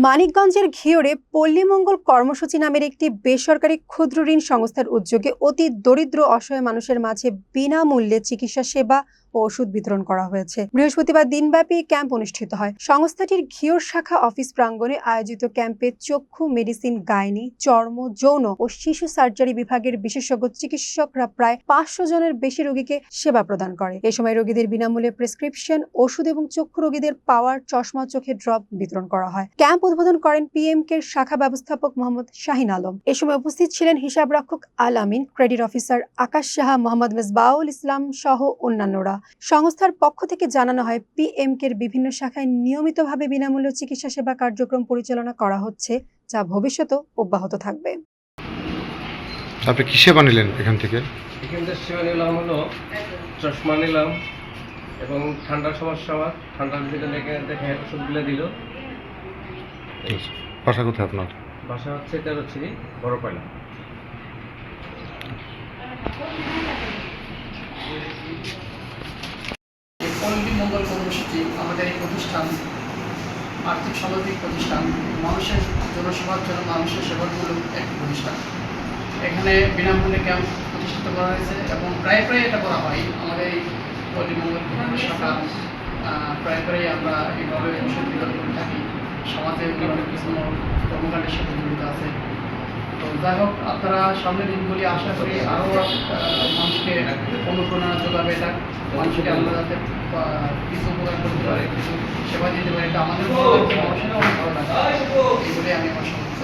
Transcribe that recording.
মানিকগঞ্জের ঘিওরে পল্লীমঙ্গল কর্মসূচি নামের একটি বেসরকারি ক্ষুদ্র ঋণ সংস্থার উদ্যোগে অতি দরিদ্র অসহায় মানুষের মাঝে বিনামূল্যে চিকিৎসা সেবা ও ওষুধ বিতরণ করা হয়েছে। বৃহস্পতিবার দিনব্যাপী ক্যাম্প অনুষ্ঠিত হয়। সংস্থাটির ঘিওর শাখা অফিস প্রাঙ্গণে আয়োজিত ক্যাম্পে চক্ষু, মেডিসিন, গাইনি, চর্ম, যৌন ও শিশু সার্জারি বিভাগের বিশেষজ্ঞ চিকিৎসকরা প্রায় 500 জনের বেশি রোগীকে সেবা প্রদান করে। এ সময় রোগীদের বিনামূল্যে প্রেসক্রিপশন ওষুধ এবং চক্ষু রোগীদের পাওয়ার চশমা, চোখের ড্রপ বিতরণ করা হয়। ক্যাম্প উদ্বোধন করেন পিএমকের শাখা ব্যবস্থাপক মোহাম্মদ শাহিন আলম। এ সময় উপস্থিত ছিলেন হিসাবরক্ষক আল আমিন, ক্রেডিট অফিসার আকাশ সাহা, মোহাম্মদ মেজবাউল ইসলাম সহ অন্যান্যরা। সংস্থার পক্ষ থেকে জানানো হয়, পিএমকের বিভিন্ন শাখায় নিয়মিতভাবে বিনামূল্য চিকিৎসা সেবা কার্যক্রম পরিচালনা করা হচ্ছে, যা ভবিষ্যতেও অব্যাহত থাকবে। আপনি কি সেবা নিলেন এখান থেকে? সেবা নিলাম হলো চশমা নিলাম এবং ঠান্ডার সমস্যা, আমার ঠান্ডার ভিতরে দেখে ওষুধগুলো দিল। বাসা কোথায় আপনার? বাসা হচ্ছে তেরোছিরি, বড় পায়লা। পল্লীমঙ্গল কর্মসূচি আমাদের এই প্রতিষ্ঠান আর্থিক সামাজিক প্রতিষ্ঠান, মানুষের জনসেবার জন্য মানুষের সেবামূলক একটি প্রতিষ্ঠান। এখানে বিনামূল্যে ক্যাম্প প্রতিষ্ঠিত করা হয়েছে এবং প্রায় এটা করা হয়। আমাদের এই পল্লীমঙ্গল শাখা প্রায় আমরা এইভাবে ওষুধ বিতরণ করে থাকি। সমাজে অনেক কিছু কর্মকাণ্ডের সাথে জড়িত আছে। তো যাই হোক, আপনারা সামনের দিনগুলি আশা করি আরও মানুষকে অনুপ্রেরণা যোগাবে, এটা মানুষকে আমরা যাতে কিছু উপকার করতে পারে, কিছু সেবা দিতে পারে, এটা আমাদের মানুষের অনেক ভালো লাগে। এইগুলি আমি আমার সমস্ত